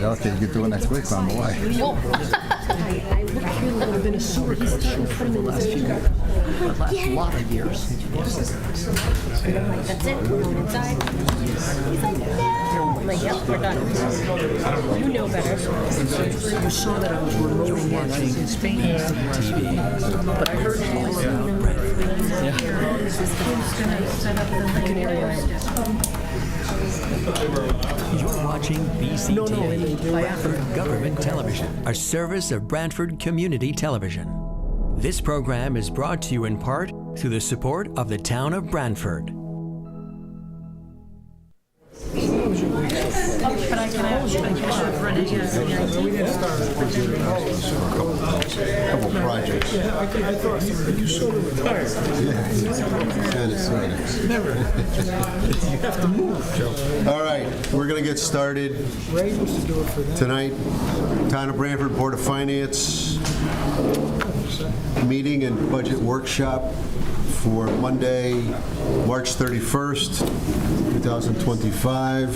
said, okay, you can do it next week, I'm away. I've been a sewer construction for the last lot of years. That's it, we're going inside. He's like, no. I'm like, yep, we're done. You know better. You saw that I was remoting watching Spain TV, but I heard You're watching BCTV, Branford Government Television, a service of Branford Community Television. This program is brought to you in part through the support of the town of Branford. But I can have run it, yes. We didn't start a couple projects. Yeah, I thought you sort of retired. Yeah, kind of, sort of. Never. You have to move, Joe. All right, we're going to get started Ray used to do it for them. tonight. Town of Branford Board of Finance meeting and budget workshop for Monday, March 31st, 2025.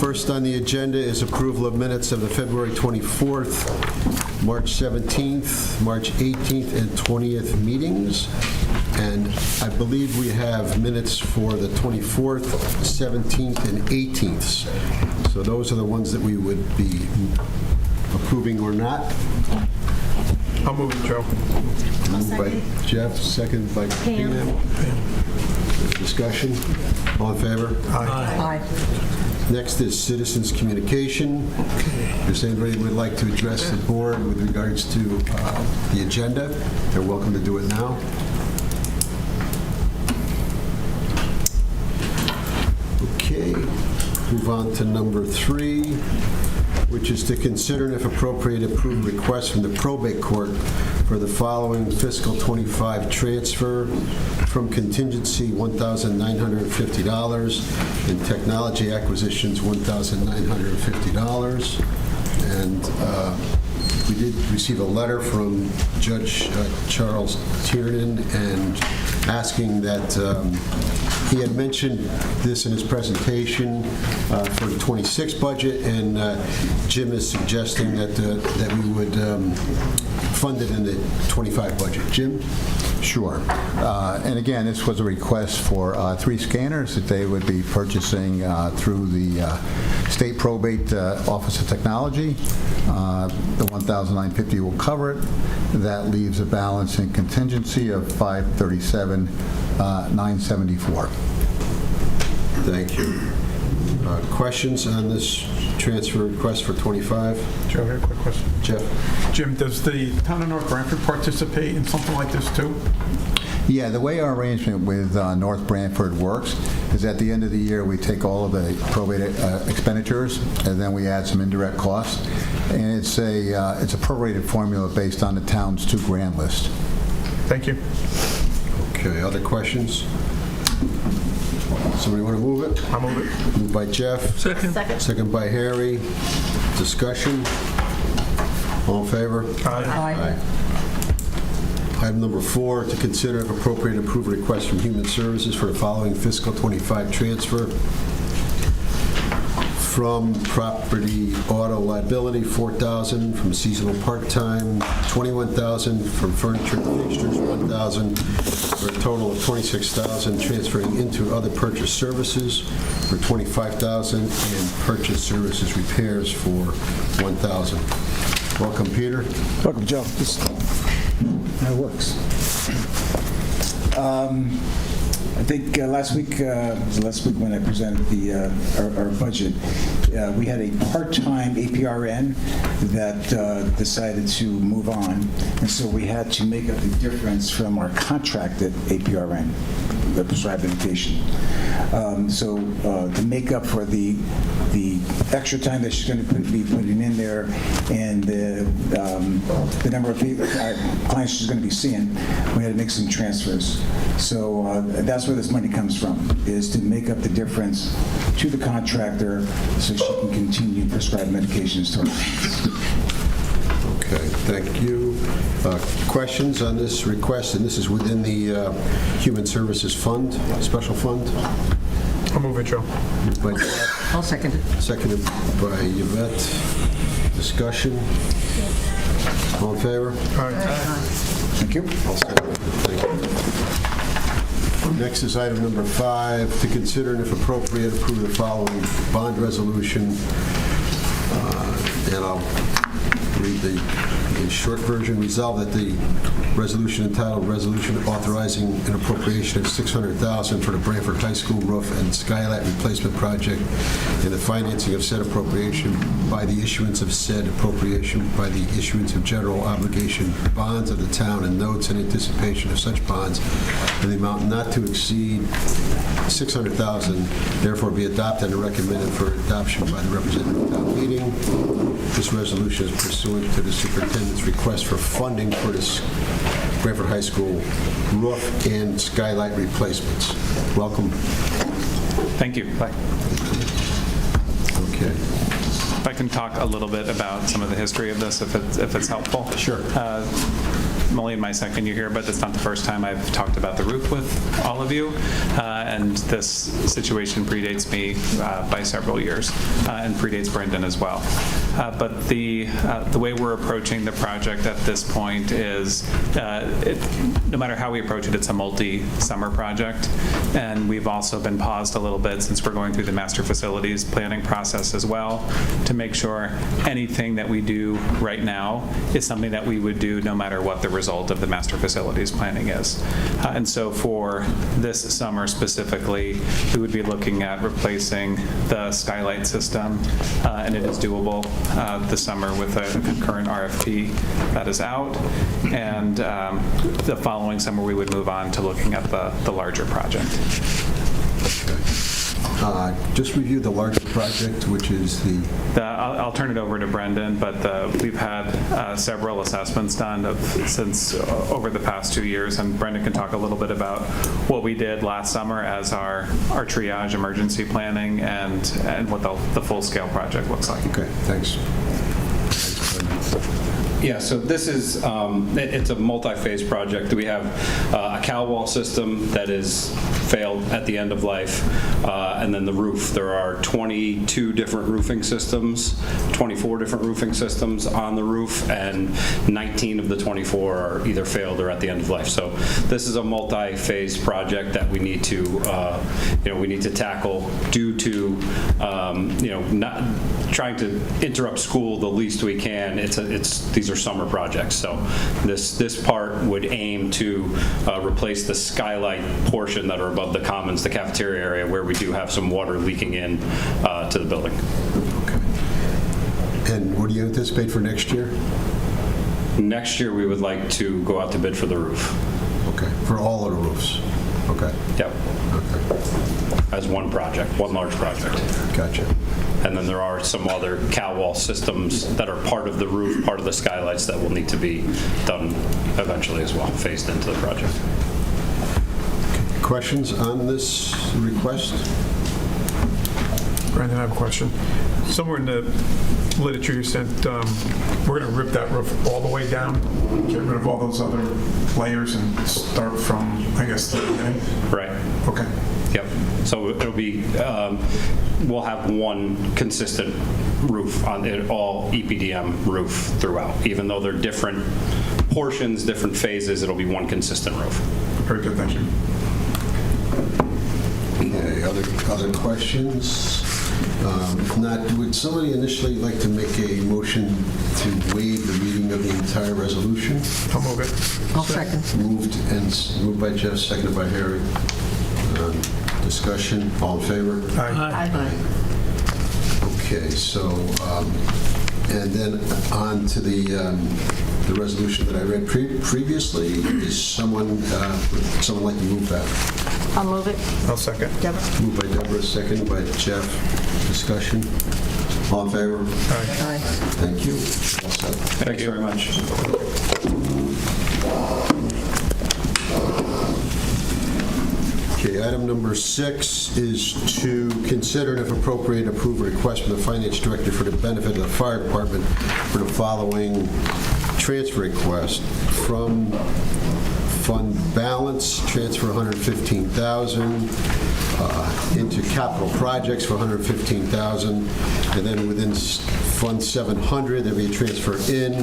First on the agenda is approval of minutes of the February 24th, March 17th, March 18th, and 20th meetings. And I believe we have minutes for the 24th, 17th, and 18th. So those are the ones that we would be approving or not. I'll move it, Joe. Moved by Jeff, second by Pam. Discussion? All in favor? Aye. Next is citizens' communication. If anybody would like to address the board with regards to the agenda, they're welcome to do it now. Okay, move on to number 3, which is to consider and if appropriate approve requests from the probate court for the following fiscal 25 transfer from contingency $1,950 and technology acquisitions $1,950. And we did receive a letter from Judge Charles Tiernan and asking that he had mentioned this in his presentation for the 26 budget, and Jim is suggesting that we would fund it in the 25 budget. Jim? Sure. And again, this was a request for 3 scanners that they would be purchasing through the State Probate Office of Technology. The $1,950 will cover it. That leaves a balance in contingency of $537,974. Thank you. Questions on this transfer request for 25? Joe, here, quick question. Jeff? Jim, does the town of North Branford participate in something like this too? Yeah, the way our arrangement with North Branford works is at the end of the year, we take all of the probate expenditures, and then we add some indirect costs. And it's a prorated formula based on the town's 2 grand list. Thank you. Okay, other questions? Somebody want to move it? I'll move it. Moved by Jeff. Second. Second by Harry. Discussion? All in favor? Aye. Item number 4, to consider if appropriate approve a request from Human Services for the following fiscal 25 transfer from property auto liability, $4,000, from seasonal part-time, $21,000, from furniture and fixtures, $1,000, for a total of $26,000, transferring into other purchase services for $25,000, and purchase services repairs for $1,000. Welcome, Peter. Welcome, Joe. That works. I think last week when I presented our budget, we had a part-time APRN that decided to move on, and so we had to make up the difference from our contracted APRN, the prescribed medication. So to make up for the extra time that she's going to be putting in there and the number of clients she's going to be seeing, we had to make some transfers. So that's where this money comes from, is to make up the difference to the contractor so she can continue to prescribe medications to her clients. Okay, thank you. Questions on this request? And this is within the Human Services Fund, special fund? I'll move it, Joe. Moved by Jeff, I'll second it. Seconded by Yvette. Discussion? All in favor? Thank you. All set. Thank you. Next is item number 5, to consider and if appropriate, approve the following bond resolution. And I'll read the short version. Resolve that the resolution entitled Resolution Authorizing an Appropriation of $600,000 for the Branford High School Roof and Skylight Replacement Project and the financing of said appropriation by the issuance of said appropriation by the issuance of general obligation bonds of the town and notes in anticipation of such bonds in the amount not to exceed $600,000, therefore be adopted and recommended for adoption by the representative of town meeting. This resolution is pursuant to the superintendent's request for funding for this Branford High School roof and skylight replacements. Welcome. Thank you. Bye. Okay. If I can talk a little bit about some of the history of this, if it's helpful. Sure. I'm only in my second year here, but it's not the first time I've talked about the roof with all of you. And this situation predates me by several years and predates Brendan as well. But the way we're approaching the project at this point is, no matter how we approach it, it's a multi-summer project. And we've also been paused a little bit since we're going through the master facilities planning process as well to make sure anything that we do right now is something that we would do no matter what the result of the master facilities planning is. And so for this summer specifically, we would be looking at replacing the skylight system, and it is doable this summer with a concurrent RFP that is out. And the following summer, we would move on to looking at the larger project. Just review the larger project, which is I'll turn it over to Brendan, but we've had several assessments done since over the past 2 years, and Brendan can talk a little bit about what we did last summer as our triage emergency planning and what the full-scale project looks like. Okay, thanks. Yeah, so this is, it's a multi-phase project. We have a cow wall system that is failed at the end of life, and then the roof. There are 22 different roofing systems, 24 different roofing systems on the roof, and 19 of the 24 are either failed or at the end of life. So this is a multi-phase project that we need to, we need to tackle due to, not trying to interrupt school the least we can. These are summer projects, so this part would aim to replace the skylight portion that are above the commons, the cafeteria area, where we do have some water leaking in to the building. Okay. And what do you anticipate for next year? Next year, we would like to go out to bid for the roof. Okay, for all of the roofs? Okay. Yep. Okay. As one project, one large project. Gotcha. And then there are some other cow wall systems that are part of the roof, part of the skylights that will need to be done eventually as well, phased into the project. Questions on this request? Brandon, I have a question. Somewhere in the literature you sent, we're going to rip that roof all the way down, get rid of all those other layers and start from, I guess, the beginning? Right. Okay. Yep. So it'll be, we'll have one consistent roof on it, all EPDM roof throughout. Even though they're different portions, different phases, it'll be one consistent roof. Very good, thank you. Okay, other questions? If not, would somebody initially like to make a motion to waive the reading of the entire resolution? I'll move it. I'll second. Moved by Jeff, seconded by Harry. Discussion, all in favor? Aye. Okay, so, and then on to the resolution that I read previously. Is someone like to move that? I'll move it. I'll second. Deborah? Moved by Deborah, seconded by Jeff. Discussion, all in favor? Aye. Thank you. All set. Thank you very much. Okay, item number 6 is to consider and if appropriate approve a request from the finance director for the benefit of the fire department for the following transfer request. From fund balance, transfer $115,000. into capital projects for $115,000, and then within Fund 700, there'll be a transfer in,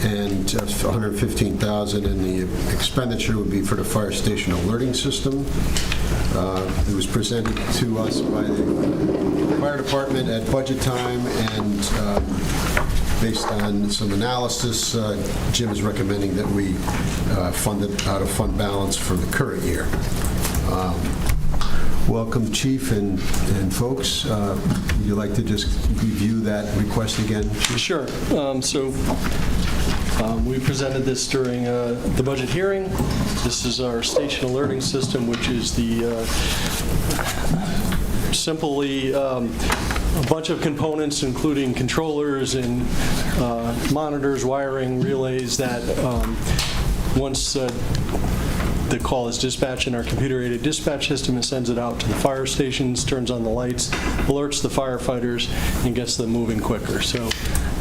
and $115,000, and the expenditure would be for the fire station alerting system. It was presented to us by the fire department at budget time, and based on some analysis, Jim is recommending that we fund it out of fund balance for the current year. Welcome, Chief and folks. Would you like to just review that request again, Chief? Sure. We presented this during the budget hearing. This is our station alerting system, which is the simply a bunch of components, including controllers and monitors, wiring, relays that once the call is dispatched in our computer-aided dispatch system, it sends it out to the fire stations, turns on the lights, alerts the firefighters, and gets them moving quicker. So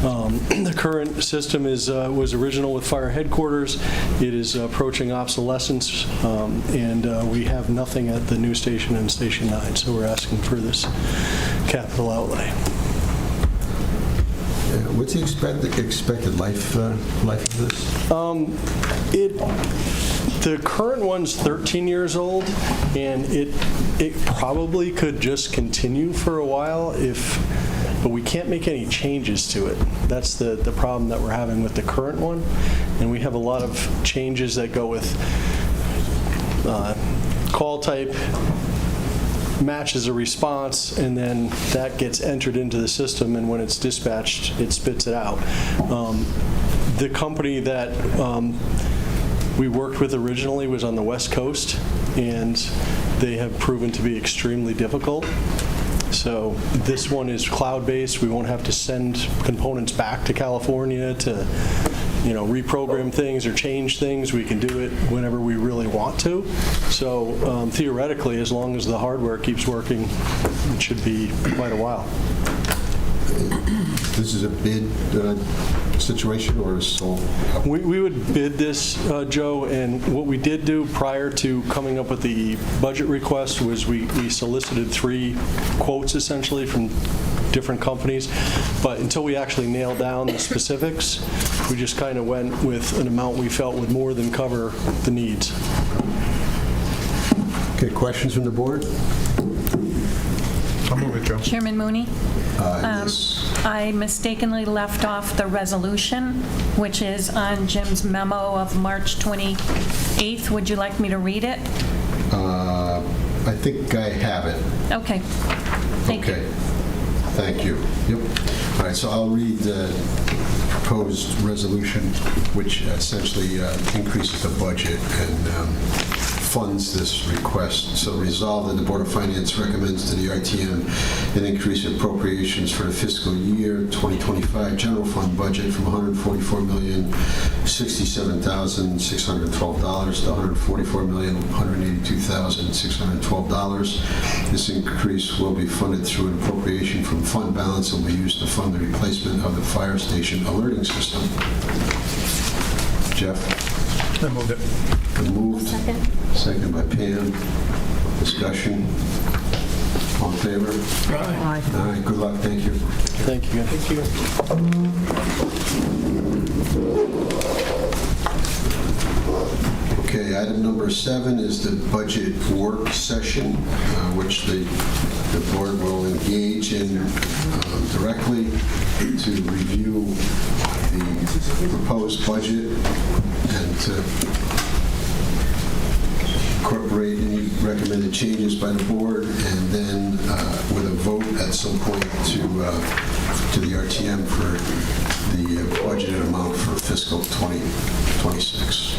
the current system was original with fire headquarters. It is approaching obsolescence, and we have nothing at the new station and Station 9, so we're asking for this capital outlay. What's the expected life of this? The current one's 13 years old, and it probably could just continue for a while but we can't make any changes to it. That's the problem that we're having with the current one, and we have a lot of changes that go with call type matches a response, and then that gets entered into the system, and when it's dispatched, it spits it out. The company that we worked with originally was on the West Coast, and they have proven to be extremely difficult. So this one is cloud-based. We won't have to send components back to California to reprogram things or change things. We can do it whenever we really want to. So theoretically, as long as the hardware keeps working, it should be quite a while. This is a bid situation or a sole? We would bid this, Joe, and what we did do prior to coming up with the budget request was we solicited 3 quotes essentially from different companies, but until we actually nailed down the specifics, we just kind of went with an amount we felt would more than cover the needs. Okay, questions from the board? I'll move it, Joe. Chairman Mooney? Yes. I mistakenly left off the resolution, which is on Jim's memo of March 28th. Would you like me to read it? I think I have it. Okay. Thank you. Thank you. Yep. All right, so I'll read the proposed resolution, which essentially increases the budget and funds this request. So resolved that the Board of Finance recommends to the RTM an increase in appropriations for the fiscal year 2025 general fund budget from $144,067,612 to $144,182,612. This increase will be funded through an appropriation from fund balance and will be used to fund the replacement of the fire station alerting system. Jeff? I moved it. Moved. Second by Pam. Discussion. All in favor? Aye. All right, good luck. Thank you. Thank you. Thank you. Okay, item number 7 is the budget work session, which the board will engage in directly to review the proposed budget and to incorporate any recommended changes by the board, and then with a vote at some point to the RTM for the budgeted amount for fiscal 2026.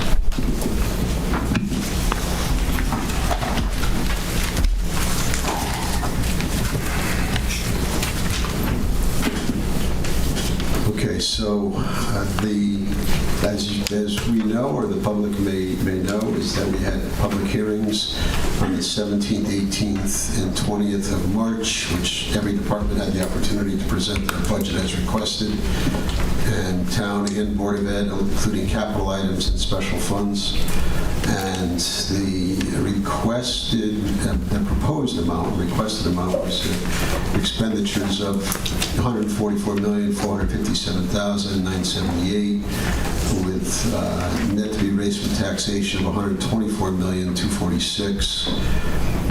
Okay, so as we know, or the public may know, is that we had public hearings on the 17th, 18th, and 20th of March, which every department had the opportunity to present their budget as requested, and town and Board of Ed, including capital items and special funds. And the proposed amount, requested amount was expenditures of $144,457,978, with net to be raised from taxation of $124,246,000.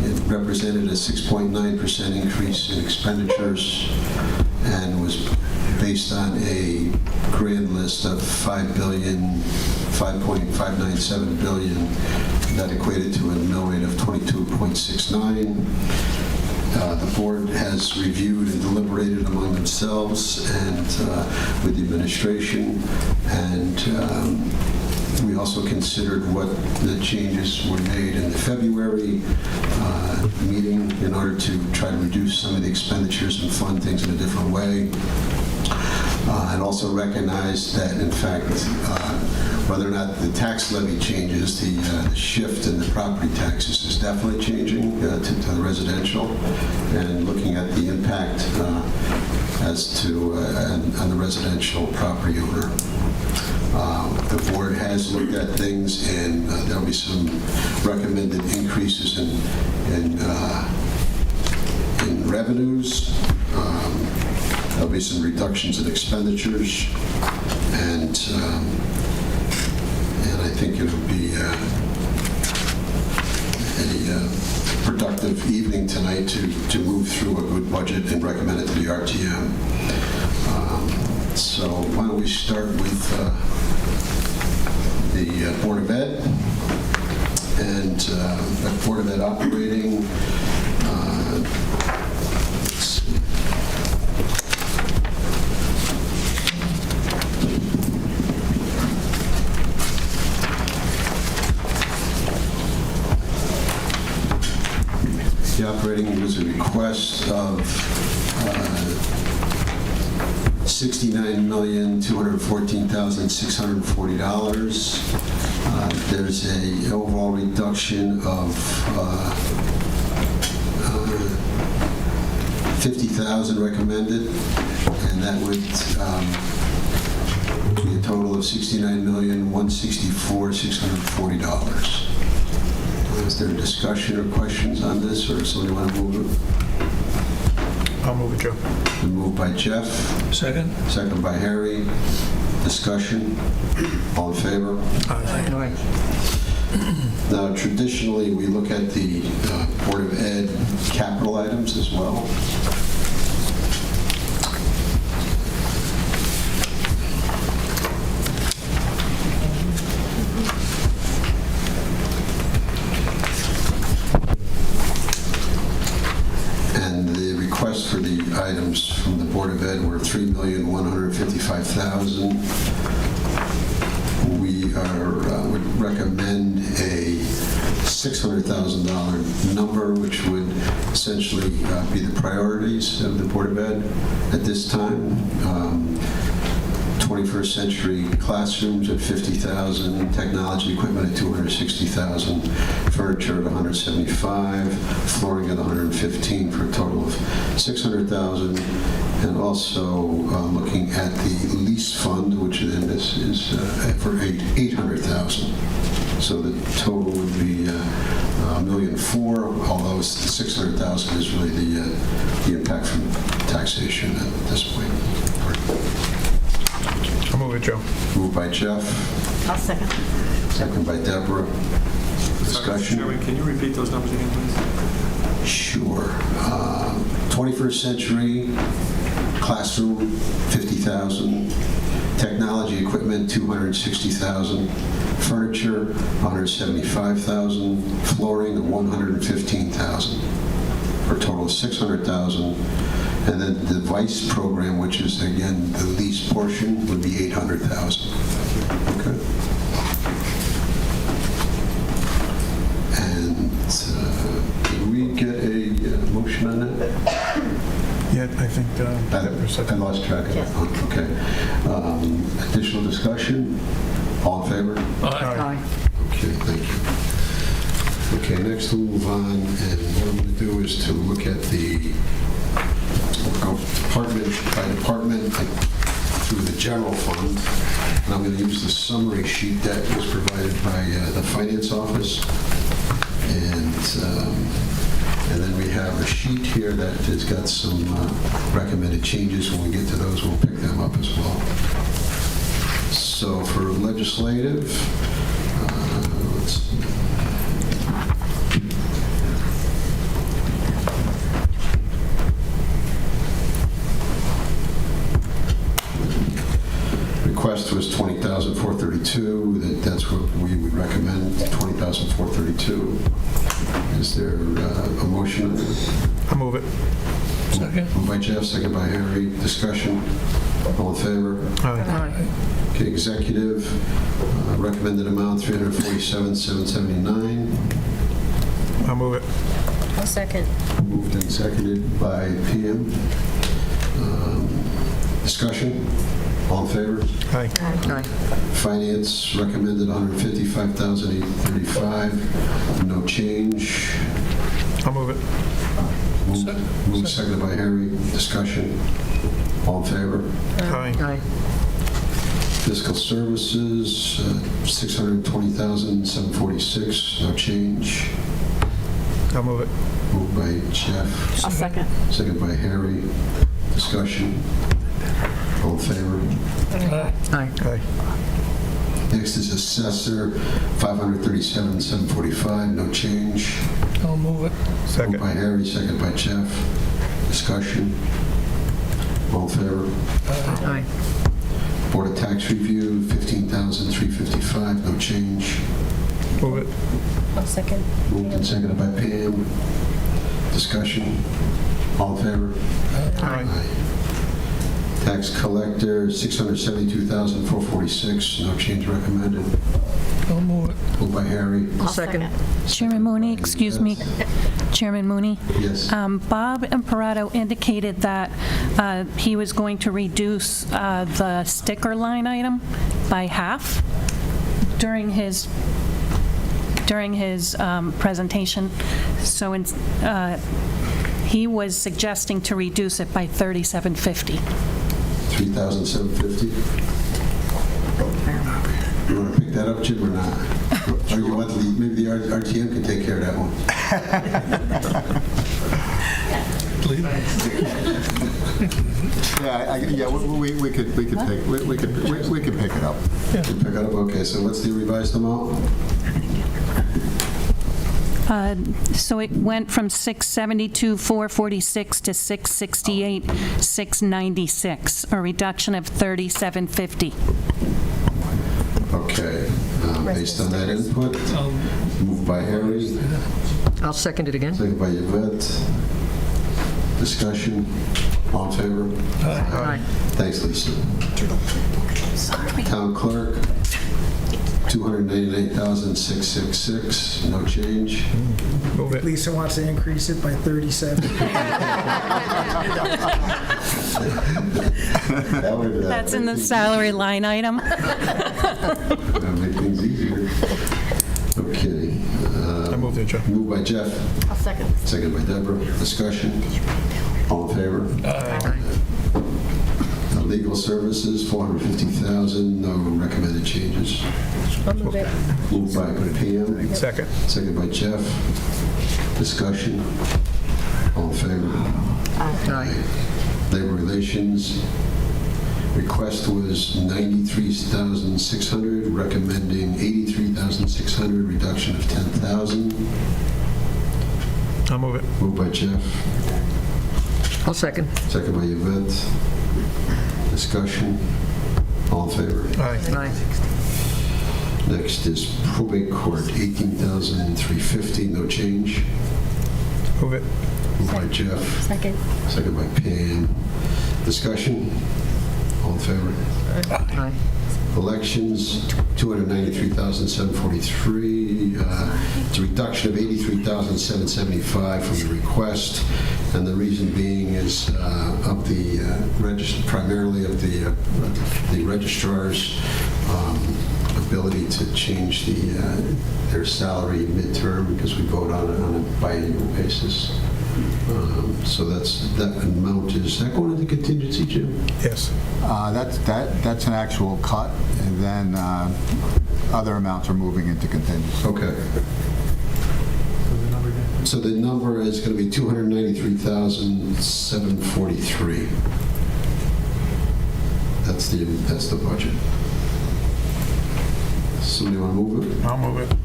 It represented a 6.9% increase in expenditures and was based on a grand list of $5.597 billion. That equated to a mill rate of 22.69. The board has reviewed and deliberated among themselves and with the administration, and we also considered what the changes were made in the February meeting in order to try to reduce some of the expenditures and fund things in a different way. And also recognize that, in fact, whether or not the tax levy changes, the shift in the property taxes is definitely changing to the residential, and looking at the impact as to on the residential property owner. The board has looked at things, and there'll be some recommended increases in revenues. There'll be some reductions in expenditures, and I think it'll be a productive evening tonight to move through a good budget and recommend it to the RTM. So why don't we start with the Board of Ed, and the Board of Ed operating. Let's see. The operating was a request of $69,214,640. There's an overall reduction of $50,000 recommended, and that would be a total of $69,164,640. Is there a discussion or questions on this, or does somebody want to move it? I'll move it, Joe. Been moved by Jeff. Second? Second by Harry. Discussion? All in favor? Aye. Now, traditionally, we look at the Board of Ed capital items as well. For the items from the Board of Ed were $3,155,000. We would recommend a $600,000 number, which would essentially be the priorities of the Board of Ed at this time. 21st century classrooms at $50,000, technology equipment at $260,000, furniture at $175,000, flooring at $115,000, for a total of $600,000. And also looking at the lease fund, which then is for $800,000. So the total would be $1,400,000, although the $600,000 is really the impact from taxation at this point. I'll move it, Joe. Moved by Jeff. I'll second. Second by Deborah. Discussion? Chairman, can you repeat those numbers again, please? Sure. 21st century classroom, $50,000. Technology equipment, $260,000. Furniture, $175,000. Flooring, $115,000. For a total of $600,000. And then the device program, which is, again, the lease portion, would be $800,000. Okay. And did we get a motion on that? Yeah, I think... I lost track of it. Okay. Additional discussion? All in favor? Aye. Okay, thank you. Okay, next we'll move on, and what I'm going to do is to look at the department by department through the general fund. And I'm going to use the summary sheet that was provided by the finance office. And then we have a sheet here that has got some recommended changes. When we get to those, we'll pick them up as well. So for legislative, let's see. Request was $20,432. That's what we would recommend, $20,432. Is there a motion? I'll move it. Second. Moved by Jeff, second by Harry. Discussion. All in favor? Aye. Okay, executive, recommended amount $347,779. I'll move it. I'll second. Moved and seconded by PM. Discussion. All in favor? Aye. Aye. Finance recommended $155,835. No change. I'll move it. Moved, seconded by Harry. Discussion. All in favor? Aye. Aye. Fiscal services, $620,746. No change. I'll move it. Moved by Jeff. I'll second. Seconded by Harry. Discussion. All in favor? Aye. Aye. Next is assessor, $537,745. No change. I'll move it. Second. Moved by Harry, seconded by Jeff. Discussion. All in favor? Aye. Board of Tax Review, $15,355. No change. Move it. I'll second. Moved and seconded by Pam. Discussion. All in favor? Aye. Tax collector, $672,446. No change recommended. I'll move it. Moved by Harry. I'll second. Chairman Mooney, excuse me. Chairman Mooney. Yes. Bob Imparato indicated that he was going to reduce the sticker line item by half during his presentation. So he was suggesting to reduce it by $3,750. $3,750. You want to pick that up, Jim, or not? Or you want maybe the RTM can take care of that one? Yeah, we could pick it up. Pick it up. Okay. So what's the revised amount? So it went from $672,446 to $668,696, a reduction of $3,750. Okay. Based on that input, moved by Harry, I'll second it again. seconded by Yvette. Discussion. All in favor? Aye. Thanks, Lisa. Town clerk, $299,666. No change. Move it. Lisa wants to increase it by 37. That's in the salary line item. That'll make things easier. Okay. I moved it, Jeff. Moved by Jeff, I'll second. seconded by Deborah. Discussion. All in favor? Aye. Legal services, $450,000. No recommended changes. I'll move it. Moved by PM, Second. seconded by Jeff. Discussion. All in favor? Aye. Labor relations, request was $93,600, recommending $83,600, reduction of $10,000. I'll move it. Moved by Jeff, I'll second. second by Yvette. Discussion. All in favor? Aye. Aye. Next is probate court, $18,350, no change. Move it. Moved by Jeff, Second. second by Pam. Discussion. All in favor? Aye. Elections, $293,743. It's a reduction of $83,775 from the request, and the reason being is of the primarily of the registrar's ability to change their salary midterm, because we vote on a biannual basis. So that amount, is that going into contingency, Jim? Yes. That's an actual cut, and then other amounts are moving into contingency. Okay. So the number is going to be $293,743. That's the budget. Somebody want to move it? I'll move it.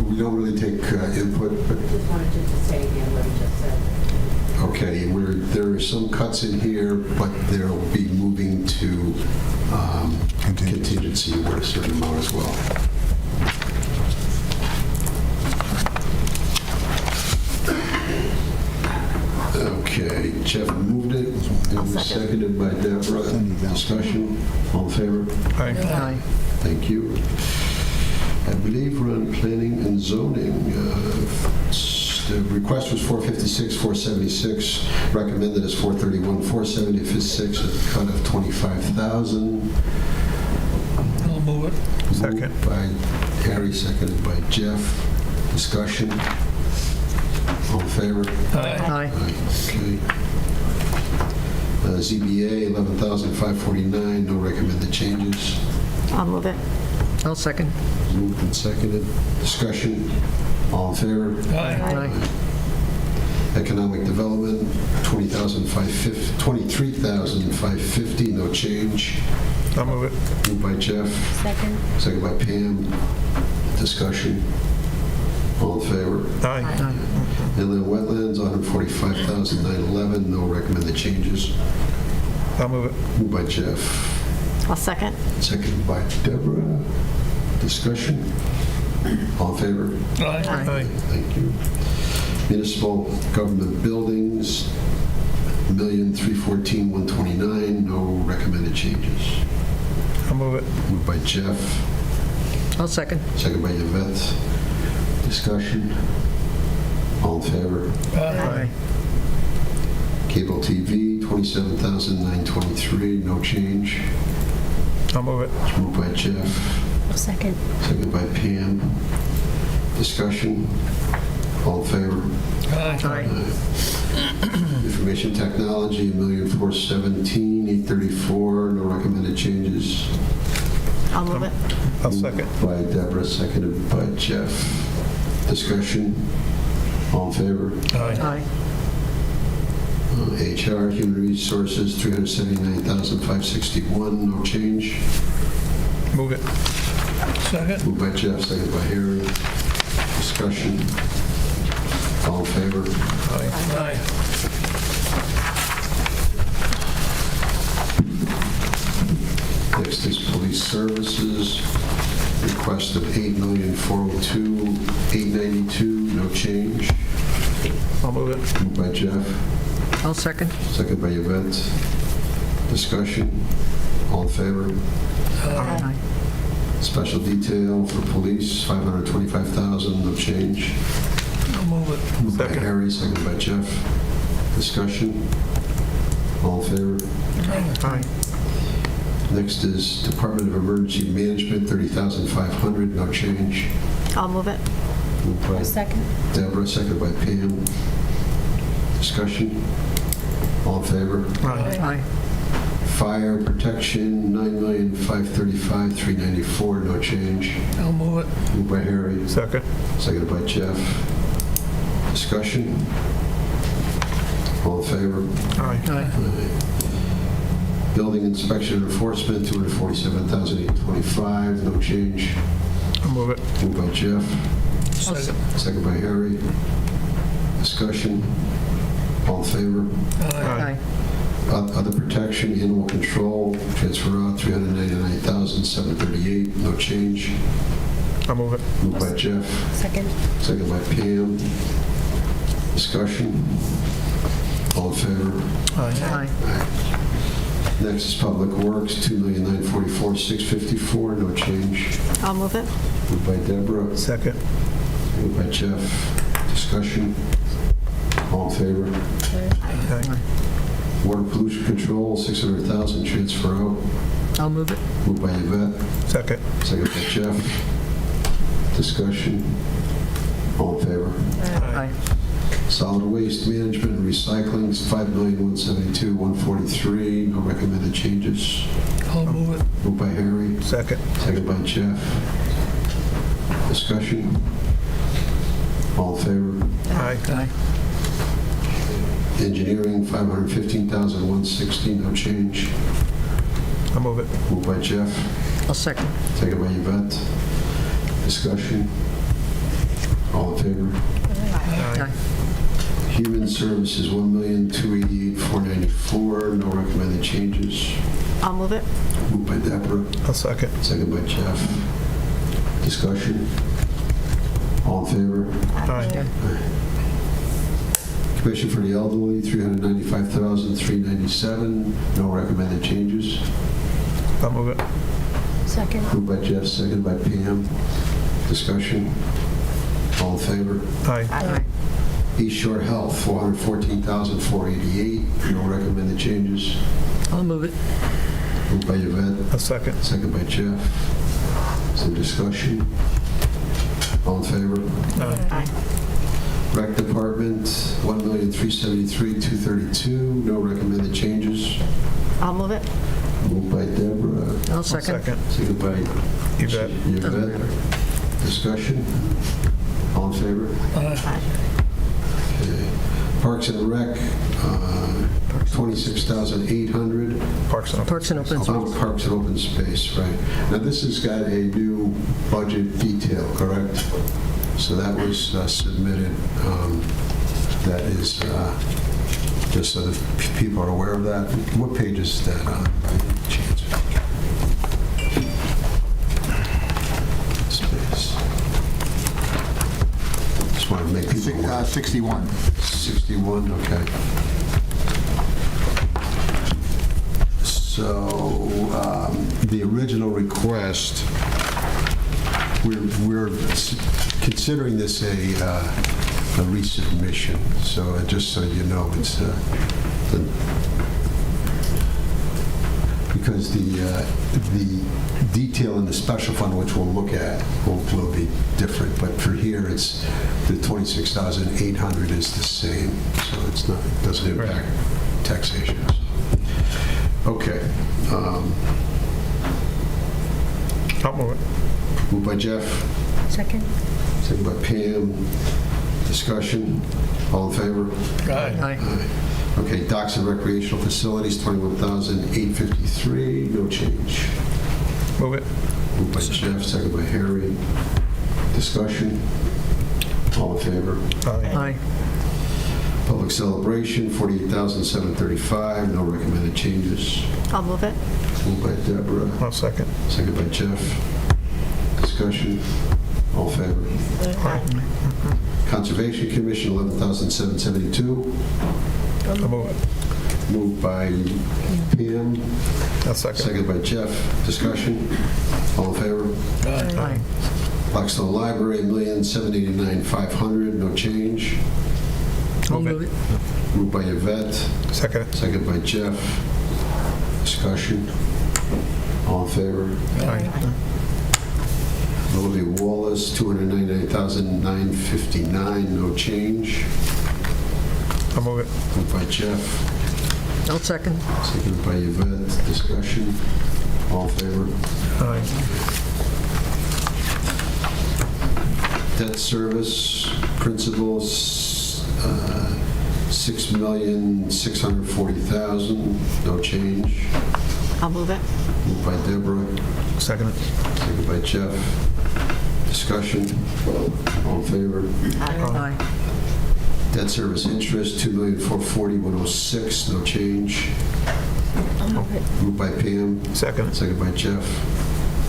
We don't really take input, but Just wanted you to say again what you just said. okay, there are some cuts in here, but they'll be moving to contingency with a certain amount as well. Okay, Jeff moved it. It was seconded by Deborah. Discussion. All in favor? Aye. Thank you. I believe we're on planning and zoning. The request was 456, 476. Recommended is 431, 476. A cut of 25,000. I'll move it. Second. Moved by Harry, seconded by Jeff. Discussion. All in favor? Aye. Okay. ZBA, 11,549. No recommended changes. I'll move it. I'll second. Moved and seconded. Discussion. All in favor? Aye. Economic development, 23,550. No change. I'll move it. Moved by Jeff. Second. Seconded by Pam. Discussion. All in favor? Aye. Inland wetlands, 145,911. No recommended changes. I'll move it. Moved by Jeff. I'll second. Seconded by Deborah. Discussion. All in favor? Aye. Thank you. Municipal government buildings, 1,314,129. No recommended changes. I'll move it. Moved by Jeff. I'll second. Seconded by Yvette. Discussion. All in favor? Aye. Cable TV, 27,923. No change. I'll move it. It's moved by Jeff. I'll second. Seconded by Pam. Discussion. All in favor? Aye. Information technology, 1,417,834. No recommended changes. I'll move it. I'll second. By Deborah, seconded by Jeff. Discussion. All in favor? Aye. HR, Human Resources, 379,561. No change. Move it. Second. Moved by Jeff, seconded by Harry. Discussion. All in favor? Aye. Next is police services. Request of $8,402,892. No change. I'll move it. Moved by Jeff, I'll second. seconded by Yvette. Discussion. All in favor? Aye. Special detail for police, $525,000. No change. I'll move it. Moved by Second. Harry, seconded by Jeff. Discussion. All in favor? Aye. Next is Department of Emergency Management, $30,500. No change. I'll move it. Moved by Second. Deborah, seconded by Pam. Discussion. All in favor? Aye. Fire protection, $9,535,394. No change. I'll move it. Moved by Harry, Second. seconded by Jeff. Discussion. All in favor? Aye. Building inspection and enforcement, $247,825. No change. I'll move it. Moved by Jeff, Second. seconded by Harry. Discussion. All in favor? Aye. Other protection, animal control, transfer out, $399,738. No change. I'll move it. Moved by Jeff, Second. seconded by Pam. Discussion. All in favor? Aye. Next is Public Works, $2,944,654. No change. I'll move it. Moved by Deborah, Second. moved by Jeff. Discussion. All in favor? Aye. Water pollution control, $600,000. Transfer out. I'll move it. Moved by Yvette, Second. seconded by Jeff. Discussion. All in favor? Aye. Solid waste management and recycling, $5,172,143. No recommended changes. I'll move it. Moved by Harry, Second. second by Jeff. Discussion? All in favor? Aye. Aye. Engineering, $515,160. No change. I'll move it. Moved by Jeff, I'll second. second by Yvette. Discussion? All in favor? Aye. Human Services, $1,288,494. No recommended changes. I'll move it. Moved by Deborah, I'll second. second by Jeff. Discussion? All in favor? Aye. Commission for the Elderly, $395,397. No recommended changes. I'll move it. Second. Moved by Jeff, second by Pam. Discussion? All in favor? Aye. Aye. East Shore Health, $414,488. No recommended changes. I'll move it. Moved by Yvette, I'll second. second by Jeff. Some discussion? All in favor? Aye. Rec Department, $1,373,232. No recommended changes. I'll move it. Moved by Deborah, I'll I'll second. second. second by Yvette. Yvette. Discussion? All in favor? Aye. Okay. Parks and Rec, $26,800. Parks and Parks and Open Oh, Space. Parks and Open Space, right. Now, this has got a new budget detail, correct? So that was submitted. That is, just so that people are aware of that. What page is that on? Chance. Space. Just want to make people aware. 61. 61, okay. So, the original request, we're considering this a resubmission, so just so you know, it's, because the detail in the special fund, which we'll look at, will be different, but for here, it's, the 26,800 is the same, so it's not, it doesn't impact taxation. Okay. I'll move it. Moved by Jeff, Second. second by Pam. Discussion? All in favor? Aye. Aye. Okay, docks and recreational facilities, $21,853, no change. Move it. Moved by Jeff, second by Harry. Discussion? All in favor? Aye. Aye. Public celebration, $48,735, no recommended changes. I'll move it. Moved by Deborah, I'll second. second by Jeff. Discussion? All in favor? Aye. Conservation Commission, $11,772. I'll move it. Moved by Pam, I'll second. second by Jeff. Discussion? All in favor? Aye. Blackstone Library, $1,789,500, no change. I'll move it. Moved by Yvette, Second. second by Jeff. Discussion? All in favor? Aye. Willoughby Wallace, $299,959, no change. I'll move it. Moved by Jeff, I'll second. seconded by Yvette. Discussion? All in favor? Aye. Debt service, principals, $6,640,000, no change. I'll move it. Moved by Deborah, Second. seconded by Jeff. Discussion? All in favor? Aye. Debt service interest, $2,440,106, no change. I'll move it. Moved by Pam, Second. seconded by Jeff.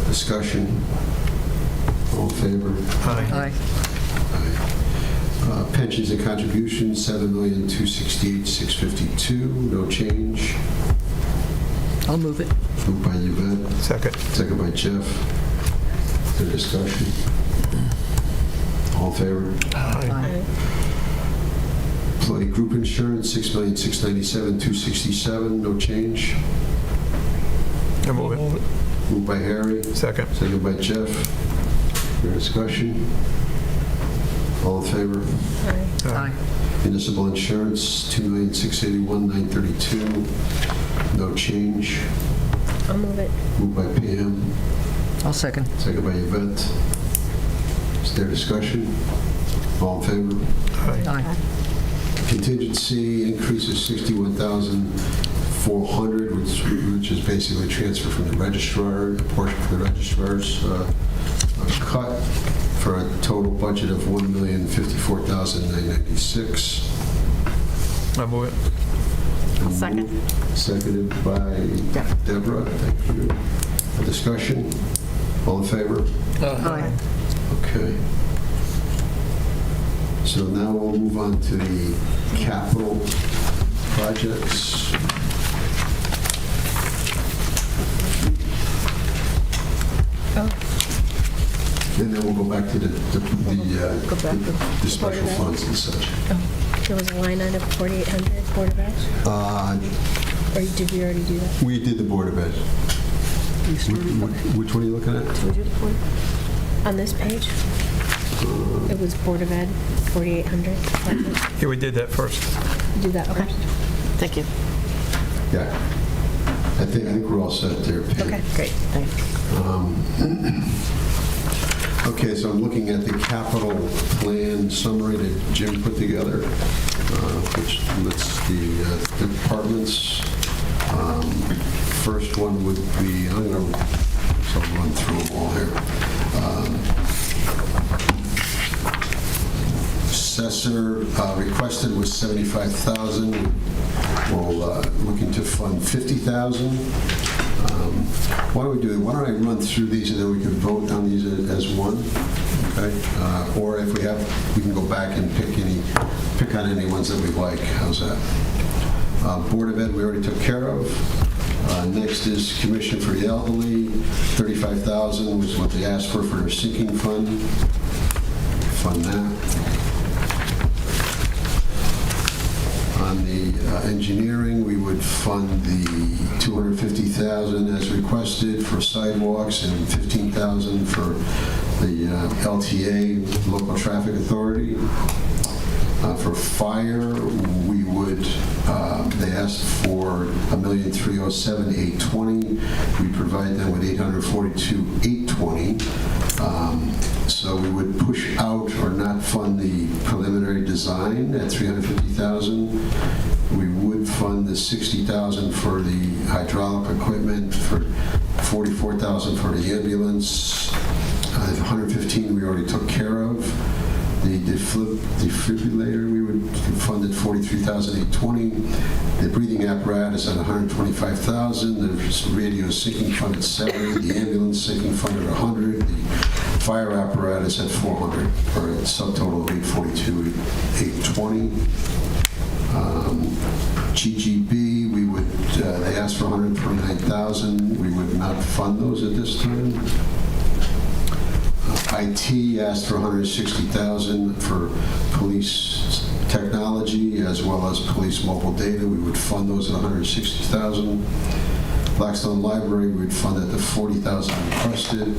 Discussion? All in favor? Aye. Aye. Pensions and contributions, $7,268,652, no change. I'll move it. Moved by Yvette, Second. second by Jeff. Is there discussion? All in favor? Aye. Employee group insurance, $6,697,267, no change. I'll move it. Moved by Harry, Second. second by Jeff. Is there discussion? All in favor? Aye. Municipal insurance, $2,681,932. No change. I'll move it. Moved by Pam, I'll second. second by Yvette. Is there discussion? All in favor? Aye. Contingency increase of 61,400, which is basically transfer from the registrar, a portion from the registrar's cut, for a total budget of $1,054,996. I'll move it. I'll second. Seconded by Deborah. Thank you. A discussion? All in favor? Aye. Okay. So now we'll move on to the capital projects. And then we'll go back to the special funds and such. There was a line item, 4,800, Board of Ed? Or did we already do that? We did the Board of Ed. Which one are you looking at? Did we do the Board? On this page? It was Board of Ed, 4,800. Yeah, we did that first. Do that first. Thank you. Yeah. I think we're all set there, Pam. Okay, great. Thanks. Okay, so I'm looking at the capital plan summary that Jim put together, which lists the departments. First one would be, I'll run through them all here. Assessor requested was $75,000. We're looking to fund $50,000. Why don't I run through these and then we can vote on these as one, okay? Or if we have, we can go back and pick on any ones that we like. How's that? Board of Ed, we already took care of. Next is Commission for the Elderly, $35,000 was what they asked for their sinking fund. Fund that. On the engineering, we would fund the $250,000 as requested for sidewalks and $15,000 for the LTA, Local Traffic Authority. For fire, we would, they asked for $1,307,820. We provide them with $842,820. So we would push out or not fund the preliminary design at $350,000. We would fund the $60,000 for the hydraulic equipment, for $44,000 for the ambulance. The $115,000 we already took care of. The defibrillator, we would fund at $43,820. The breathing apparatus at $125,000. The radio sinking fund at $70,000. The ambulance sinking fund at $100,000. The fire apparatus at $400,000, for a subtotal of $842,820. GGB, we would. They asked for $129,000. We would not fund those at this time. IT asked for $160,000 for police technology as well as police mobile data. We would fund those at $160,000. Blackstone Library, we would fund at the $40,000 requested.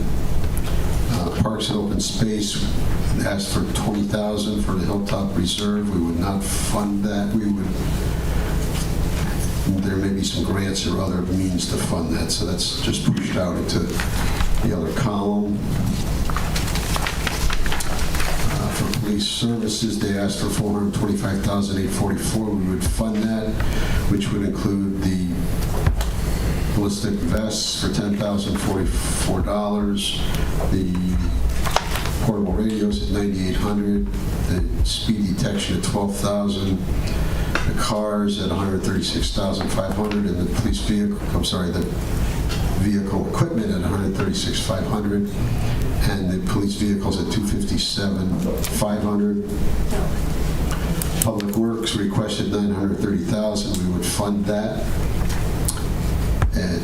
Parks and Open Space asked for $20,000 for the Hilltop Reserve. We would not fund that. There may be some grants or other means to fund that, so that's just pushed out into the other column. For police services, they asked for $425,844. We would fund that, which would include the ballistic vests for $10,044, the portable radios at $9,800, the speed detection at $12,000, the cars at $136,500, and the police vehicle, the vehicle equipment at $136,500, and the police vehicles at $257,500. Public Works requested $930,000. We would fund that at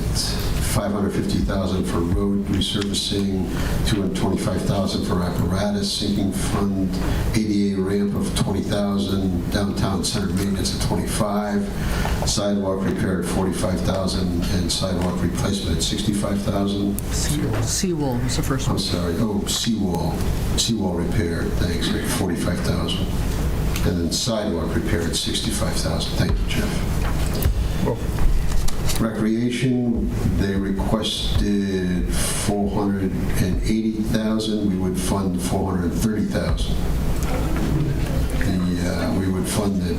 $550,000 for road resurfacing, $225,000 for apparatus, sinking fund, ADA ramp of $20,000, downtown center maintenance at $25,000, sidewalk repair at $45,000, and sidewalk replacement at $65,000. Seawall was the first one. I'm sorry. Oh, seawall repair. Thanks. $45,000. And then sidewalk repair at $65,000. Thank you, Jeff. Well, Recreation, they requested $480,000. We would fund $430,000. We would fund the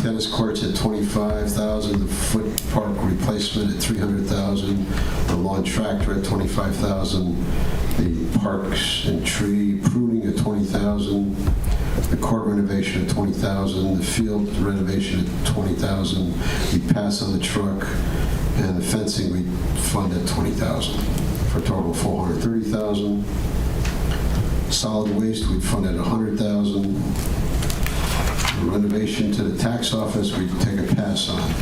tennis courts at $25,000, the foot park replacement at $300,000, the lawn tractor at $25,000, the parks and tree pruning at $20,000, the court renovation at $20,000, the field renovation at $20,000, we pass on the truck, and the fencing we fund at $20,000, for a total of $430,000. Solid waste we'd fund at $100,000. Renovation to the tax office we'd take a pass on.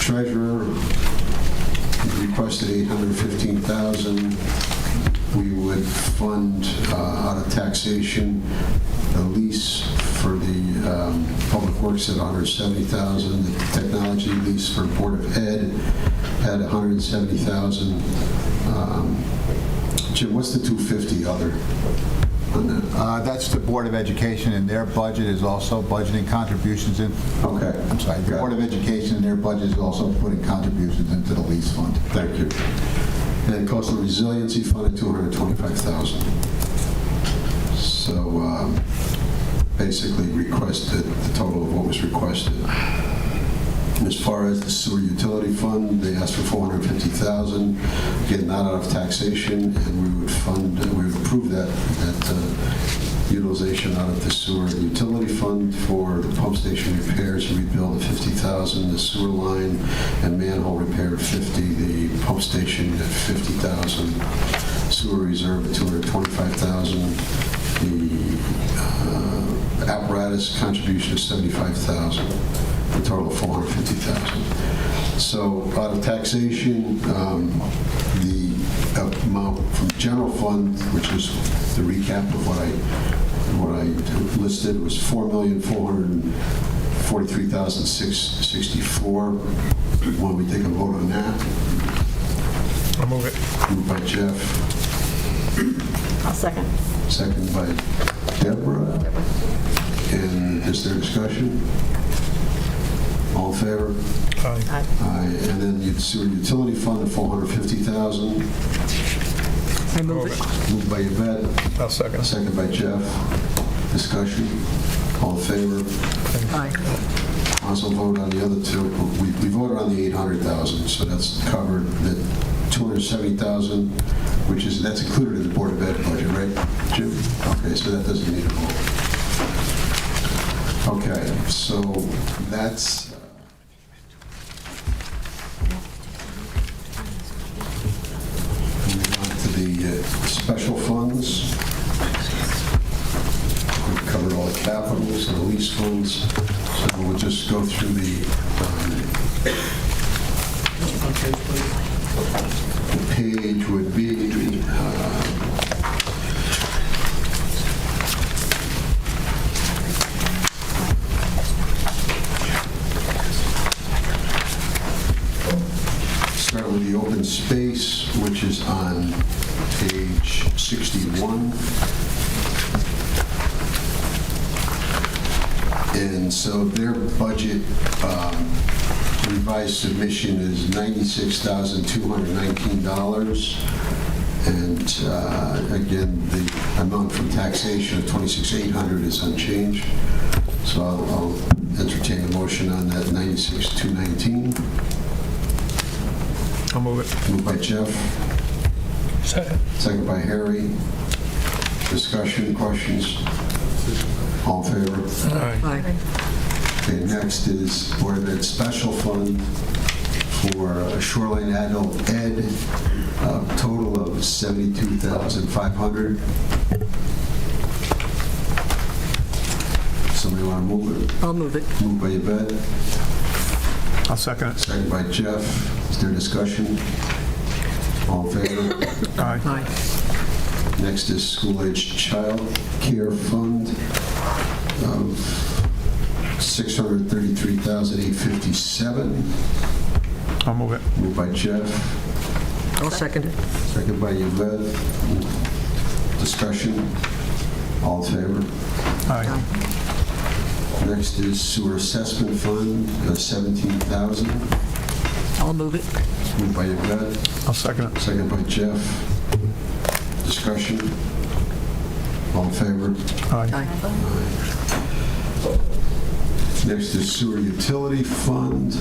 Treasurer requested $815,000. We would fund out of taxation the lease for the Public Works at $170,000, the technology lease for Board of Ed at $170,000. Jim, what's the $250 other on that? That's the Board of Education, and their budget is also budgeting contributions in. Okay. I'm sorry, the Board of Education and their budget is also putting contributions into the lease fund. Thank you. And coastal resiliency fund at $225,000. So basically requested the total of what was requested. And as far as the sewer utility fund, they asked for $450,000. Again, not out of taxation, and we would fund, we would approve that utilization out of the sewer utility fund for the pump station repairs and rebuild of $50,000, the sewer line and manhole repair of $50,000, the pump station at $50,000, sewer reserve at $225,000, the apparatus contribution of $75,000, a total of $450,000. So out of taxation, the amount from general fund, which is the recap of what I listed, was $4,443,664. When we take a vote on that, I'll move it. moved by Jeff, I'll second. second by Deborah. And is there discussion? All in favor? Aye. Aye. And then the sewer utility fund of $450,000. I move it. Moved by Yvette, I'll second. second by Jeff. Discussion? All in favor? Aye. Also vote on the other two. We voted on the $800,000, so that's covered. The $270,000, which is, that's included in the Board of Ed budget, right, Jim? Okay, so that doesn't need a vote. Okay, so that's... moving on to the special funds. We've covered all the capitals and the lease funds, so we'll just go through the page would be start with the open space, which is on page 61. And so their budget revised submission is $96,219. And again, the amount from taxation of $26,800 is unchanged. So I'll entertain a motion on that $96,219. I'll move it. Moved by Jeff. Second. Second by Harry. Discussion, questions? All in favor? Aye. Okay, next is Board of Ed Special Fund for Shoreline Adult Ed, a total of $72,500. Somebody want to move it? I'll move it. Moved by Yvette, I'll second it. second by Jeff. Is there discussion? All in favor? Aye. Aye. Next is School-Aged Child Care Fund of $633,857. I'll move it. Moved by Jeff, I'll second it. second by Yvette. Discussion. All in favor? Aye. Next is sewer assessment fund, 17,000. I'll move it. Moved by Yvette, I'll second it. second by Jeff. Discussion? All in favor? Aye. Next is sewer utility fund,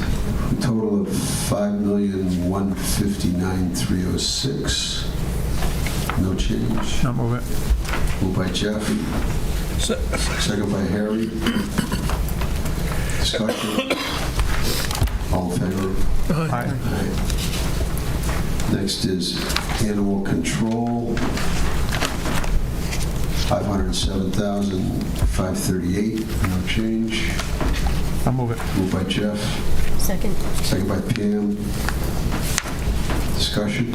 a total of $5,159,306. No change. I'll move it. Moved by Jeff, second by Harry. Discussion? All in favor? Aye. Aye. Next is animal control, $507,538, no change. I'll move it. Moved by Jeff, Second. second by Pam. Discussion?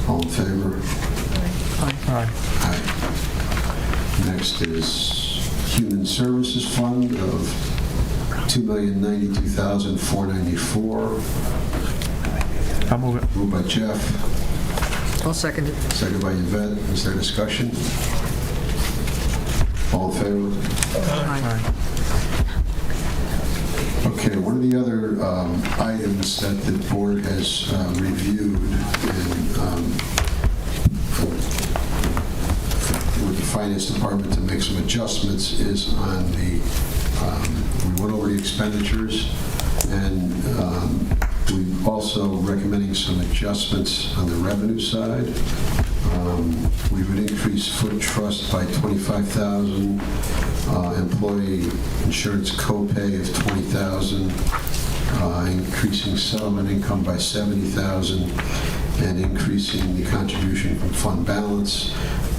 All in favor? Aye. Aye. Next is Human Services Fund of $2,092,494. I'll move it. Moved by Jeff, I'll second it. second by Yvette. Is there discussion? All in favor? Aye. Okay, one of the other items that the board has reviewed and with the finance department to make some adjustments is on the, we went over the expenditures, and we're also recommending some adjustments on the revenue side. We would increase foot trust by $25,000, employee insurance copay of $20,000, increasing settlement income by $70,000, and increasing the contribution from fund balance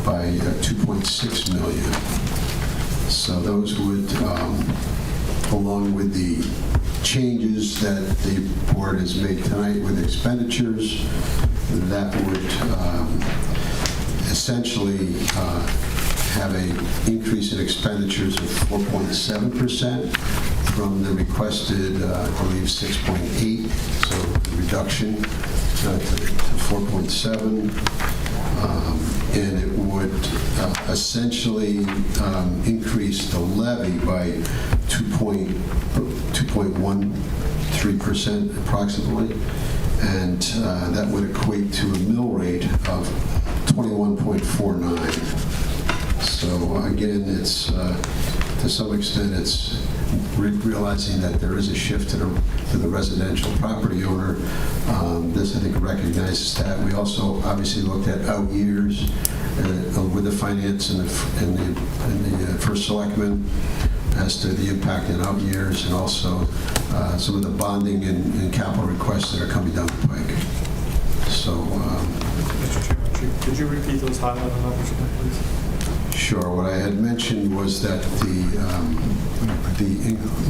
by $2.6 million. So those would, along with the changes that the board has made tonight with expenditures, that would essentially have an increase in expenditures of 4.7% from the requested, I believe, 6.8, so the reduction to 4.7. And it would essentially increase the levy by 2.13% approximately, and that would equate to a mill rate of 21.49. So again, it's to some extent it's realizing that there is a shift to the residential property owner. This, I think, recognizes that. We also obviously looked at out years with the finance and the first selectman as to the impact in out years, and also some of the bonding and capital requests that are coming down the pike. So, Mr. Chairman, could you repeat those highlighted numbers again, please? sure. What I had mentioned was that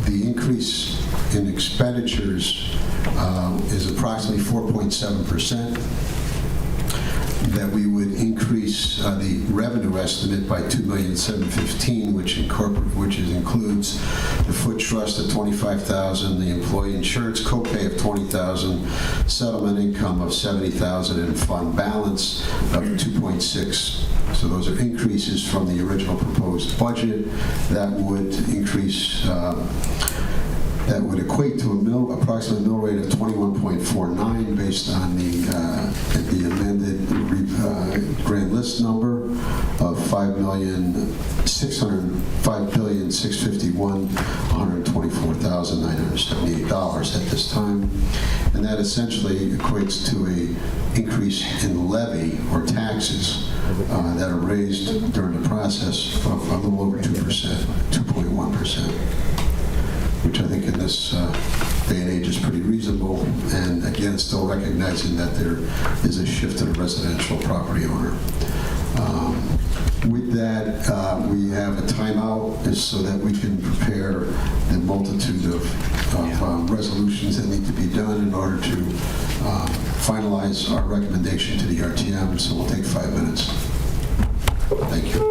the increase in expenditures is approximately 4.7%. That we would increase the revenue estimate by $2,715,000, which includes the foot trust of $25,000, the employee insurance copay of $20,000, settlement income of $70,000, and fund balance of $2.6. So those are increases from the original proposed budget. That would increase. That would equate to approximately mill rate of 21.49 based on the amended grand list number of $5,651,124,978 at this time, and that essentially equates to a increase in levy or taxes that are raised during the process of a little over 2%, 2.1%. Which I think in this day and age is pretty reasonable, and again, still recognizing that there is a shift to the residential property owner. With that, we have a timeout so that we can prepare the multitude of resolutions that need to be done in order to finalize our recommendation to the RTM, so we'll take 5 minutes. Thank you.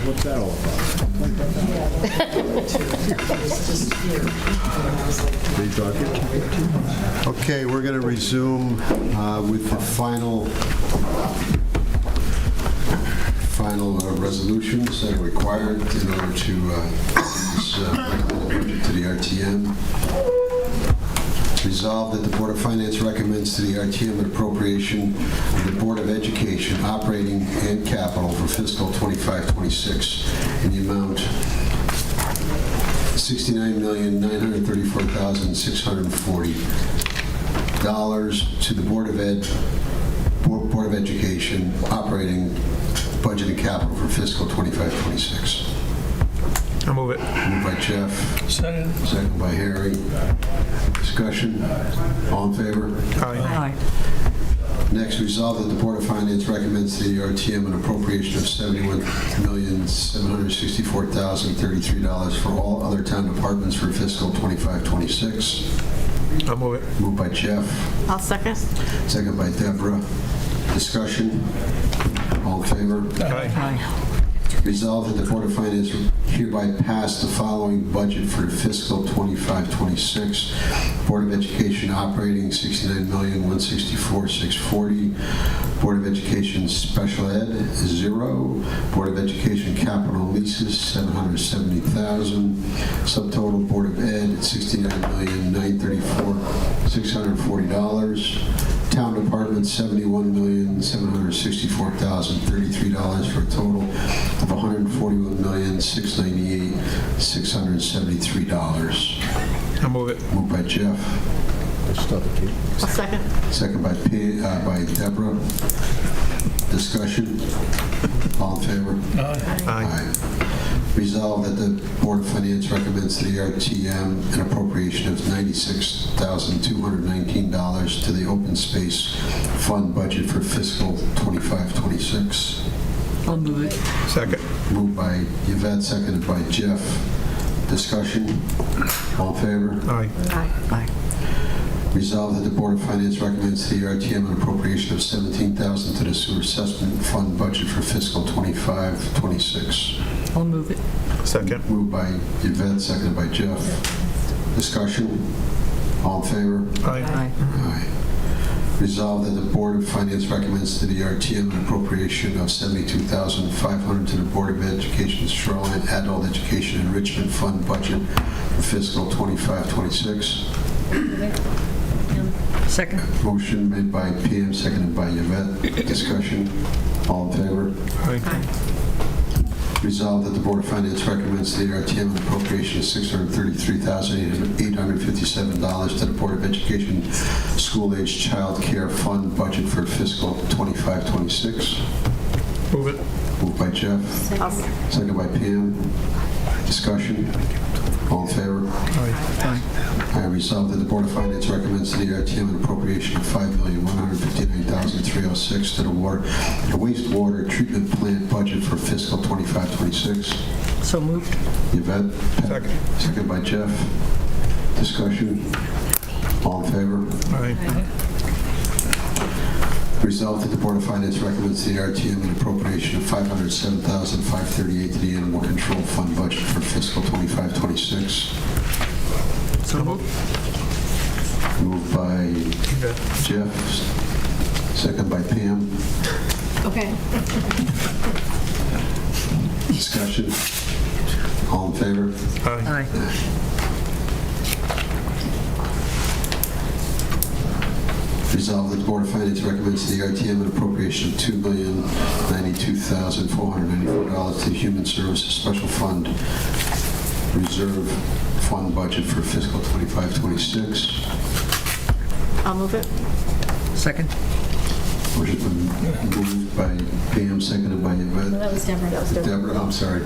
What's that all about? Okay, we're going to resume with the final resolutions that are required in order to to the RTM. Resolved that the Board of Finance recommends to the RTM an appropriation of the Board of Education operating and capital for fiscal 25-26 in the amount $69,934,640 to the Board of Education operating budget and capital for fiscal 25-26. I'll move it. Moved by Jeff. Second. Second by Harry. Discussion? All in favor? Aye. Next, resolved that the Board of Finance recommends to the RTM an appropriation of $71,764,033 for all other town departments for fiscal 25-26. I'll move it. Moved by Jeff. I'll second. Second by Deborah. Discussion? All in favor? Aye. Resolved that the Board of Finance hereby pass the following budget for fiscal 25-26. Board of Education operating $69,164,640. Board of Education Special Ed, 0. Board of Education Capital Leases, $770,000. Subtotal Board of Ed, $69,934,640. Town Department, $71,764,033 for a total of $141,698,673. I'll move it. Moved by Jeff. I'll second. Second by Deborah. Discussion? All in favor? Aye. Resolved that the Board of Finance recommends to the RTM an appropriation of $96,219 to the Open Space Fund budget for fiscal 25-26. I'll move it. Second. Moved by Yvette, seconded by Jeff. Discussion? All in favor? Aye. Aye. Resolved that the Board of Finance recommends to the RTM an appropriation of $17,000 to the Sewer Assessment Fund budget for fiscal 25-26. I'll move it. Second. Moved by Yvette, seconded by Jeff. Discussion? All in favor? Aye. Aye. Resolved that the Board of Finance recommends to the RTM an appropriation of $72,500 to the Board of Education's Shoreline Adult Education Enrichment Fund budget for fiscal 25-26. Second. Motion made by PM, seconded by Yvette. Discussion. All in favor? Aye. Resolved that the Board of Finance recommends to the RTM an appropriation of $633,857 to the Board of Education School-Age Child Care Fund budget for fiscal 25-26. Move it. Moved by Jeff. Second by Pam. Discussion. All in favor? Aye. I resolve that the Board of Finance recommends to the RTM an appropriation of $5,159,306 to the wastewater treatment plant budget for fiscal 25-26. So moved. Yvette? Second. Second by Jeff. Discussion. All in favor? Aye. Resolved that the Board of Finance recommends to the RTM an appropriation of $507,538 to the Animal Control Fund budget for fiscal 25-26. So moved. Moved by Jeff, second by Pam. Okay. Discussion. All in favor? Aye. Aye. Resolved that the Board of Finance recommends to the RTM an appropriation of $2,092,494 to the Human Services Special Fund Reserve Fund budget for fiscal 25-26. I'll move it. Second. Motion been moved by Pam, seconded by No, Yvette. that was Deborah. Deborah, I'm sorry.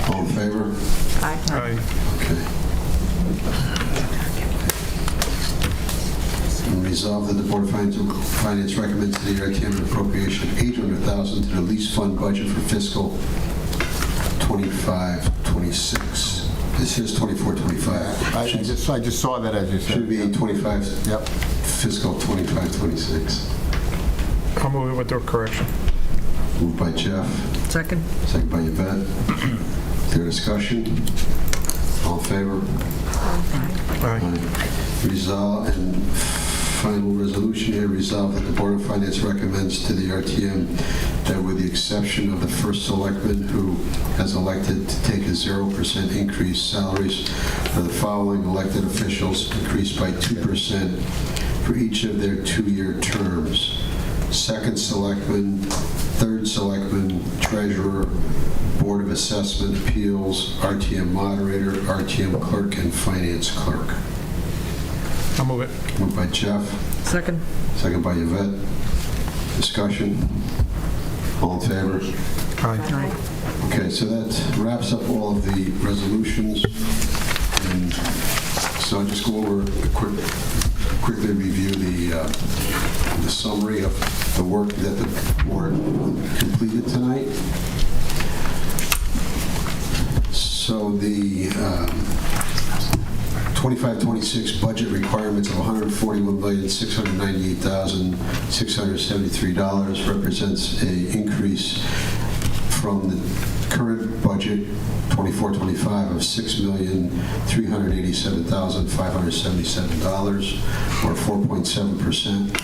All in favor? Aye. Aye. Okay. And resolved that the Board of Finance recommends to the RTM an appropriation of $800,000 to the lease fund budget for fiscal 25-26. This is 24-25. I just saw that as you said. Should be 25. Yep. Fiscal 25-26. I'll move it with the correction. Moved by Jeff, Second. second by Yvette. Is there discussion? All in favor? Aye. Resolve, and final resolution here, resolve that the Board of Finance recommends to the RTM that with the exception of the first selectman who has elected to take a 0% increase, salaries for the following elected officials increased by 2% for each of their 2-year terms. Second selectman, third selectman, treasurer, Board of Assessment Appeals, RTM moderator, RTM clerk, and finance clerk. I'll move it. Moved by Jeff, Second. second by Yvette. Discussion? All in favor? Aye. Okay, so that wraps up all of the resolutions. And so I'll just go over, quickly review the summary of the work that the board completed tonight. So the 25-26 budget requirements of $141,698,673 represents an increase from the current budget 24-25 of $6,387,577, or 4.7%.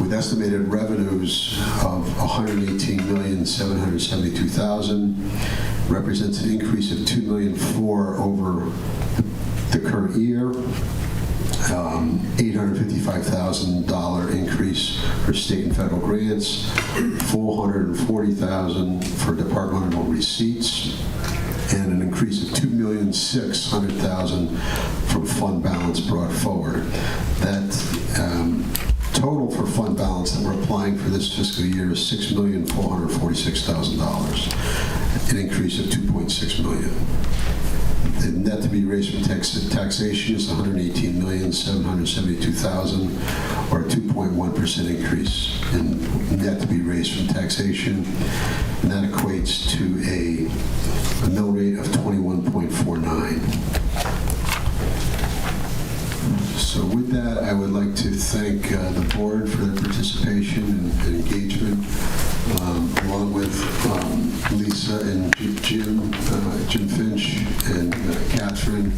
With estimated revenues of $118,772,000, represents an increase of $2,004,000 over the current year. $855,000 increase for state and federal grants, $440,000 for departmental receipts, and an increase of $2,600,000 from fund balance brought forward. That total for fund balance that we're applying for this fiscal year is $6,446,000, an increase of $2.6 million. The net to be raised from taxation is $118,772,000, or a 2.1% increase in net to be raised from taxation, and that equates to a mill rate of 21.49. So with that, I would like to thank the board for their participation and engagement, along with Lisa and Jim Finch and Catherine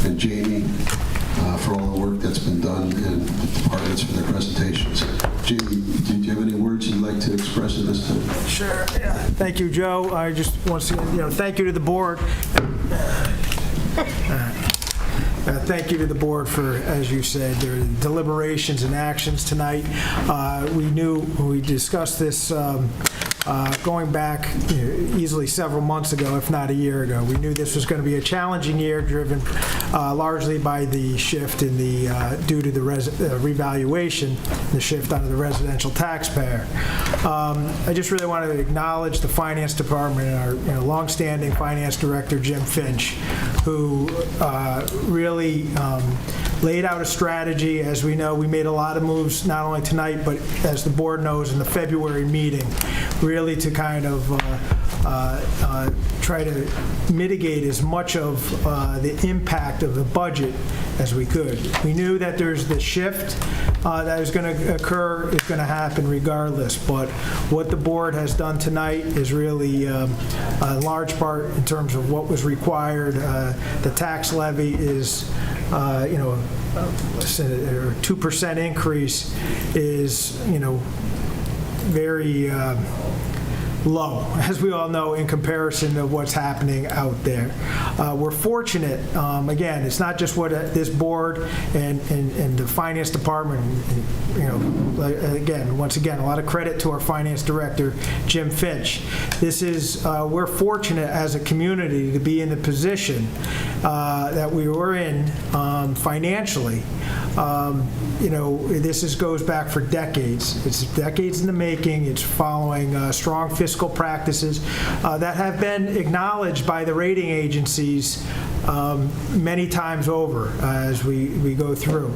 and Jamie for all departments for their presentations. Jamie, do you have any words you'd like to express at this time? Sure. Yeah. Thank you, Joe. I just once again, thank you to the board. Thank you to the board for, as you said, their deliberations and actions tonight. We discussed this going back easily several months ago, if not a year ago. We knew this was going to be a challenging year, driven largely by the shift in the due to the revaluation, the shift onto the residential taxpayer. I just really want to acknowledge the finance department and our longstanding finance director, Jim Finch, who really laid out a strategy. As we know, we made a lot of moves, not only tonight, but as the board knows, in the February meeting, really to kind of try to mitigate as much of the impact of the budget as we could. We knew that there's the shift that is going to occur, is going to happen regardless, but what the board has done tonight is really a large part in terms of what was required. The tax levy is, a 2% increase is, very low, as we all know, in comparison to what's happening out there. We're fortunate, again, it's not just what this board and the finance department, once again, a lot of credit to our finance director, Jim Finch. We're fortunate as a community to be in the position that we were in financially. This goes back for decades. It's decades in the making. It's following strong fiscal practices that have been acknowledged by the rating agencies many times over as we go through.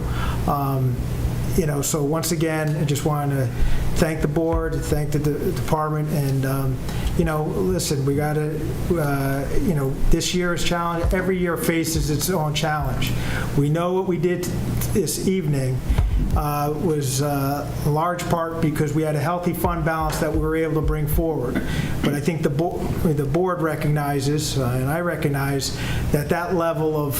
So once again, I just want to thank the board, thank the department, and listen, we got to, this year is challenge. Every year faces its own challenge. We know what we did this evening was a large part because we had a healthy fund balance that we were able to bring forward. But I think the board recognizes, and I recognize, that level of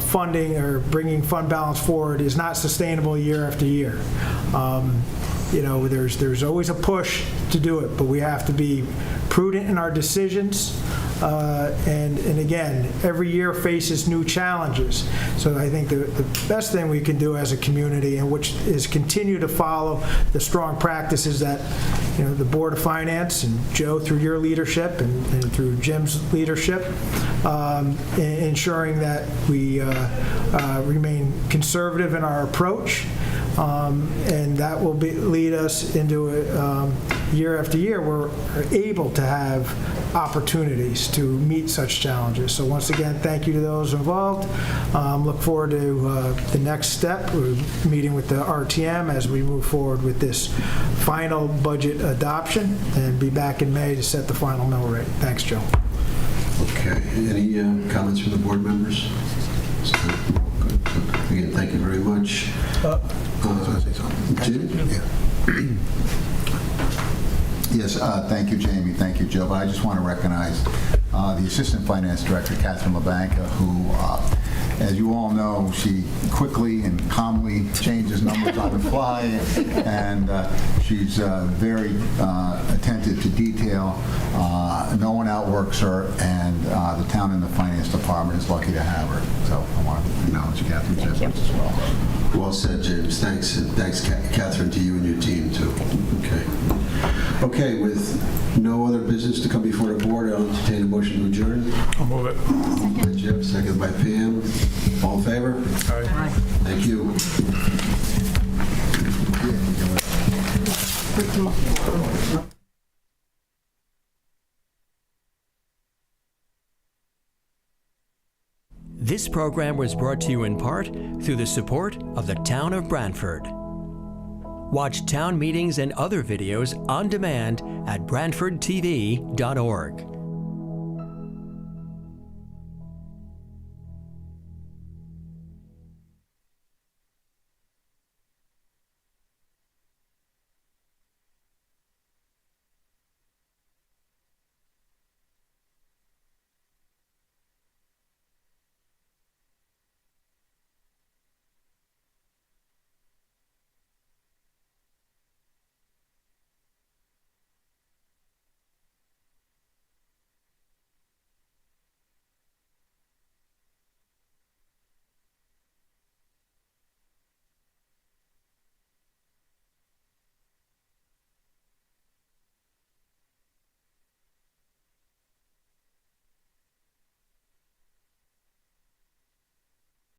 funding or bringing fund balance forward is not sustainable year after year. There's always a push to do it, but we have to be prudent in our decisions. And again, every year faces new challenges. So I think the best thing we can do as a community, and which is continue to follow the strong practices that the Board of Finance and Joe, through your leadership and through Jim's leadership, ensuring that we remain conservative in our approach. And that will lead us into year after year, we're able to have opportunities to meet such challenges. So once again, thank you to those involved. Look forward to the next step. We're meeting with the RTM as we move forward with this final budget adoption, and be back in May to set the final mill rate. Thanks, Joe. Okay. Any comments from the board members? Again, thank you very much. Jim? Yeah. Yes, thank you, Jamie. Thank you, Joe. But I just want to recognize the Assistant Finance Director, Catherine LaBanca, who, as you all know, she quickly and calmly changes numbers on the fly, and she's very attentive to detail. No one outworks her, and the town and the finance department is lucky to have her. So I want to acknowledge Catherine's efforts as well. Well said, James. Thanks. And thanks, Catherine, to you and your team, too. Okay. Okay, with no other business to come before the board, I'll entertain a motion to adjourn. I'll move it. Moved by Jim, second by Pam. All in favor? Aye. Thank you. This program was brought to you in part through the support of the Town of Branford. Watch town meetings and other videos on demand at BranfordTV.org.